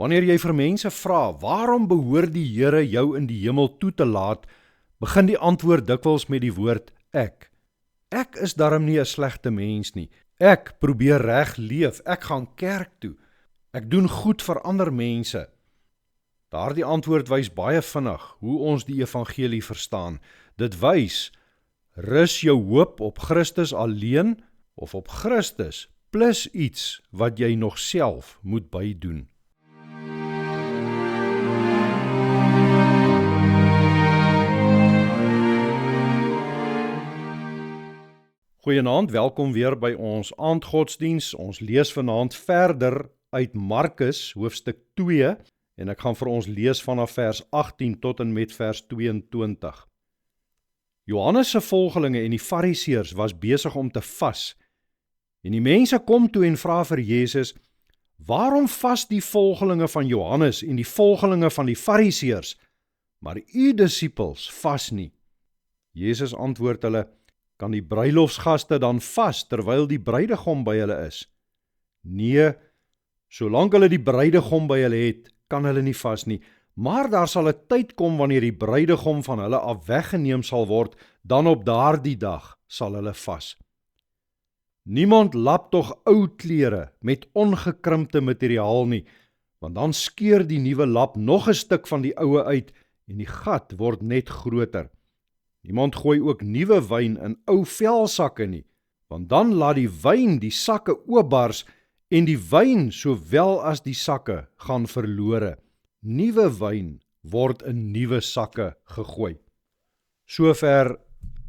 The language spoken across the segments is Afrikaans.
Wanneer jy vir mense vra, waarom behoort die Here jou in die hemel toe te laat, begin die antwoord dikwels met die woord ek. Ek is darm nie 'n slegte mens nie. Ek probeer reg leef, ek gaan kerk toe. Ek doen goed vir ander mense. Daardie antwoord wys baie vinnig hoe ons die evangelie verstaan. Dit wys, rus jou hoop op Christus alleen of op Christus plus iets wat jy nog self moet bydoen. Goeienaand, welkom weer by ons aandgodsdiens. Ons lees vanaand verder uit Markus hoofstuk 2 en ek gaan vir ons lees vanaf vers 18 tot en met vers 22. Johannes se volgelinge en die Fariseërs was besig om te vas. En die mense kom toe en vra vir Jesus, waarom vas die volgelinge van Johannes en die volgelinge van die Fariseërs, maar u disippels vas nie? Jesus antwoord hulle, kan die bruilofsgaste dan vas terwyl die bruidegom by hulle is? Nee, solank hulle die bruidegom by hulle het, kan hulle nie vas nie, maar daar sal 'n tyd kom wanneer die bruidegom van hulle af weggeneem sal word, dan op daardie dag sal hulle vas. Niemand lap tog ou klere met ongekrimpte materiaal nie, want dan skeur die nuwe lap nog 'n stuk van die oue uit en die gat word net groter. Niemand gooi ook nuwe wyn in ou velsakke nie, want dan laat die wyn die sakke oopbars en die wyn sowel as die sakke gaan verlore. Nuwe wyn word in nuwe sakke gegooi. Sover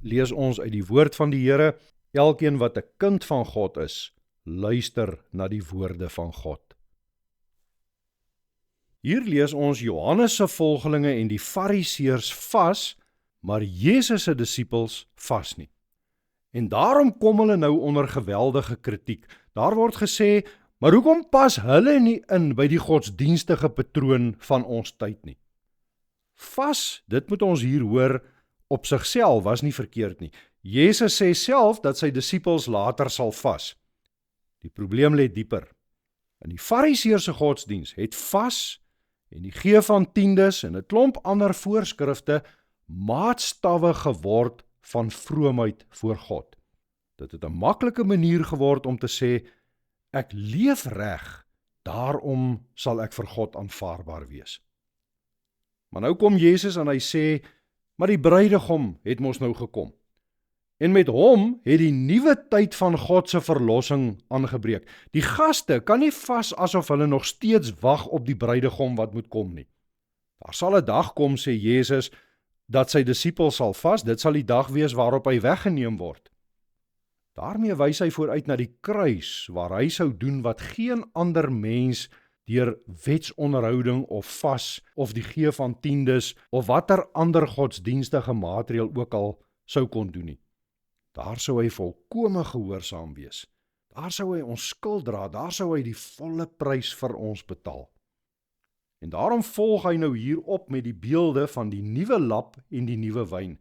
lees ons uit die woord van die Here. Elkeen wat 'n kind van God is, luister na die woorde van God. Hier lees ons Johannes se volgelinge en die Fariseërs vas, maar Jesus se disippels vas nie. En daarom kom hulle nou onder geweldige kritiek. Daar word gesê, maar hoekom pas hulle nie in by die godsdienstige patroon van ons tyd nie? Vas, dit moet ons hier hoor, op sigself was nie verkeerd nie. Jesus sê self dat sy disippels later sal vas. Die probleem lê dieper. In die Fariseërs se godsdiens het vas en die gee van tiendes en 'n klomp ander voorskrifte maatstawwe geword van vroomheid voor God. Dit het 'n maklike manier geword om te sê, ek leef reg, daarom sal ek vir God aanvaarbaar wees. Maar nou kom Jesus en hy sê, maar die bruidegom het mos nou gekom. En met hom het die nuwe tyd van God se verlossing aangebreek. Die gaste kan nie vas asof hulle nog steeds wag op die bruidegom wat moet kom nie. Daar sal 'n dag kom, sê Jesus, dat sy disippels sal vas, dit sal die dag wees waarop hy weggeneem word. Daarmee wys hy vooruit na die kruis, waar hy sou doen wat geen ander mens deur wetsonderhouding of vas, of die gee van tiendes, of watter ander godsdienstige maatreël ook al sou kon doen nie. Daar sou hy volkome gehoorsaam wees. Daar sou hy ons skuld dra, daar sou hy die volle prys vir ons betaal. En daarom volg hy nou hier op met die beelde van die nuwe lap en die nuwe wyn.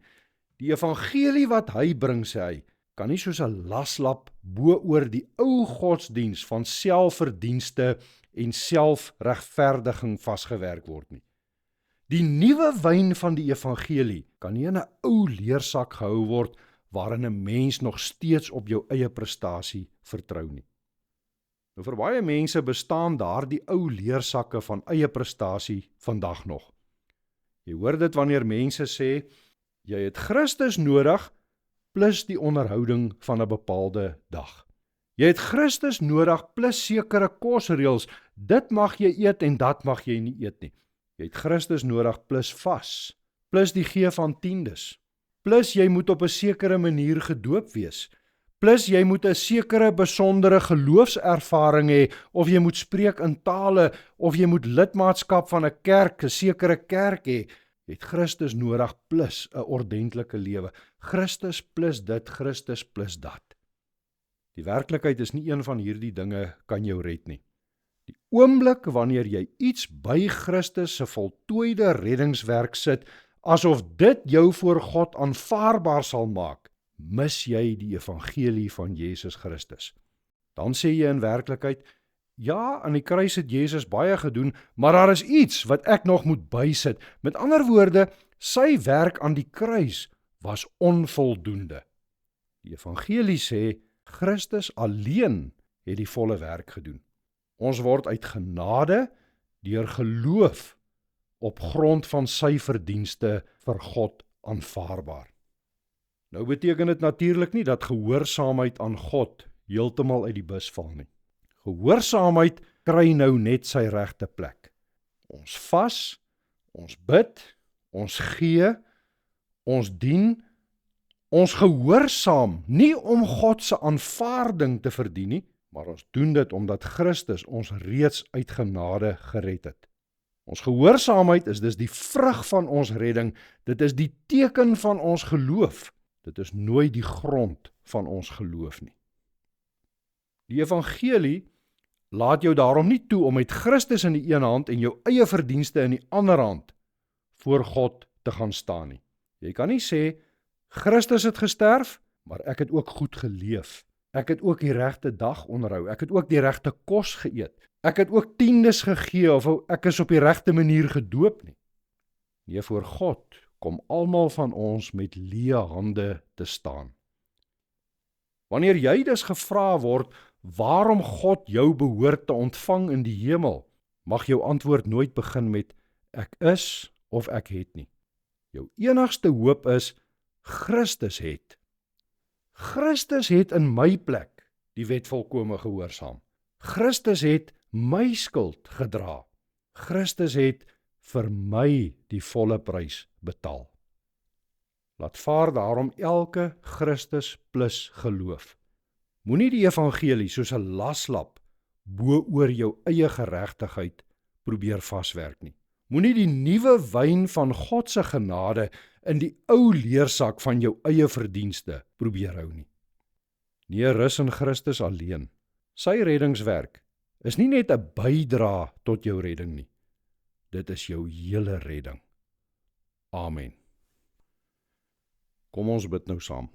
Die evangelie wat hy bring, sê hy, kan nie soos 'n laslap bo-oor die ou godsdiens van selfverdienste en selfregverdiging vasgewerk word nie. Die nuwe wyn van die evangelie kan nie in 'n ou leersak gehou word waarin 'n mens nog steeds op jou eie prestasie vertrou nie. Nou vir baie mense bestaan daardie ou leersakke van eie prestasie vandag nog. Jy hoor dit wanneer mense sê, jy het Christus nodig plus die onderhouding van 'n bepaalde dag. Jy het Christus nodig plus sekere kosreëls, dit mag jy eet en dat mag jy nie eet nie. Jy het Christus nodig plus vas, plus die gee van tiendes, plus jy moet op 'n sekere manier gedoop wees, plus jy moet 'n sekere besondere geloofservaring hê, of jy moet spreek in tale, of jy moet lidmaatskap van 'n kerk, 'n sekere kerk hê. Jy het Christus nodig plus 'n ordentlike lewe. Christus plus dit, Christus plus dat. Die werklikheid is nie een van hierdie dinge kan jou red nie. Die oomblik wanneer jy iets by Christus se voltooide reddingswerk sit, asof dit jou voor God aanvaarbaar sal maak, mis jy die evangelie van Jesus Christus. Dan sê jy in werklikheid, Ja, aan die kruis het Jesus baie gedoen, maar daar is iets wat ek nog moet bysit. Met ander woorde, sy werk aan die kruis was onvoldoende. Die evangelie sê, Christus alleen het die volle werk gedoen. Ons word uit genade deur geloof op grond van sy verdienste vir God aanvaarbaar. Nou beteken dit natuurlik nie dat gehoorsaamheid aan God heeltemal uit die bus val nie. Gehoorsaamheid kry nou net sy regte plek. Ons vas, ons bid, ons gee, ons dien, ons gehoorsaam, nie om God se aanvaarding te verdien nie, maar ons doen dit omdat Christus ons reeds uit genade gered het. Ons gehoorsaamheid is dus die vrug van ons redding, dit is die teken van ons geloof, dit is nooit die grond van ons geloof nie. Die evangelie laat jou daarom nie toe om met Christus in die een hand en jou eie verdienste in die ander hand voor God te gaan staan nie. Jy kan nie sê, Christus het gesterf, maar ek het ook goed geleef. Ek het ook die regte dag onderhou, ek het ook die regte kos geëet, ek het ook tiendes gegee, of ek is op die regte manier gedoop nie. Nee, voor God kom almal van ons met leë hande te staan. Wanneer jy dus gevra word, waarom God jou behoort te ontvang in die hemel, mag jou antwoord nooit begin met, ek is of ek het nie. Jou enigste hoop is, Christus het. Christus het in my plek die wet volkome gehoorsaam. Christus het my skuld gedra. Christus het vir my die volle prys betaal. Laat vaar daarom elke Christus plus geloof. Moenie die evangelie soos 'n laslap bo oor jou eie geregtigheid probeer vaswerk nie. Moenie die nuwe wyn van God se genade in die ou leersak van jou eie verdienste probeer hou nie. Nee, rus in Christus alleen. Sy reddingswerk is nie net 'n bydra tot jou redding nie. Dit is jou hele redding. Amen. Kom ons bid nou saam.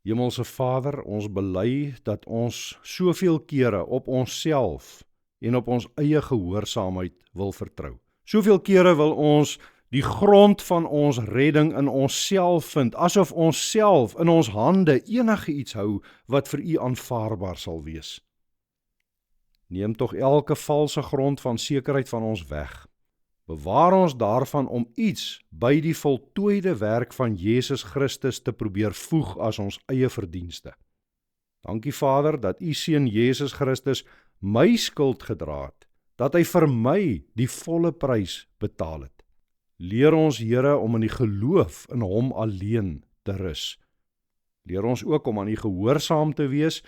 Hemelse Vader, ons bely dat ons soveel kere op onsself en op ons eie gehoorsaamheid wil vertrou. Soveel kere wil ons die grond van ons redding in onsself vind, asof ons self in ons hande enige iets hou wat vir U aanvaarbaar sal wees. Neem tog elke valse grond van sekerheid van ons weg. Bewaar ons daarvan om iets by die voltooide werk van Jesus Christus te probeer voeg as ons eie verdienste. Dankie Vader dat U Seun Jesus Christus my skuld gedra het, dat hy vir my die volle prys betaal het. Leer ons, Here, om in die geloof in hom alleen te rus. Leer ons ook om aan U gehoorsaam te wees,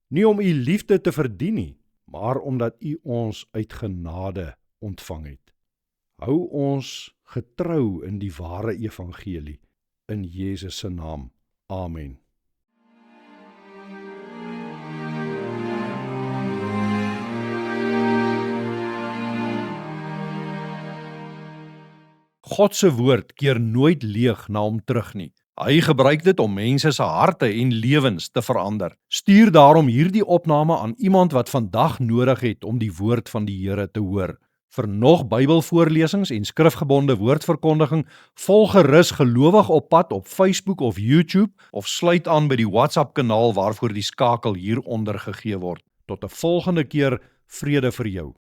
nie om U liefde te verdien nie, maar omdat U ons uit genade ontvang het. Hou ons getrou in die ware evangelie, in Jesus se naam. Amen. God se woord keer nooit leeg na hom terug nie. Hy gebruik dit om mense se harte en lewens te verander. Stuur daarom hierdie opname aan iemand wat vandag nodig het om die woord van die Here te hoor. Vir nog Bybelvoorlesings en skrifgebonde woordverkondiging, volg gerus Gelowig op Pad op Facebook of YouTube of sluit aan by die WhatsApp-kanaal waarvoor die skakel hieronder gegee word. Tot 'n volgende keer, vrede vir jou.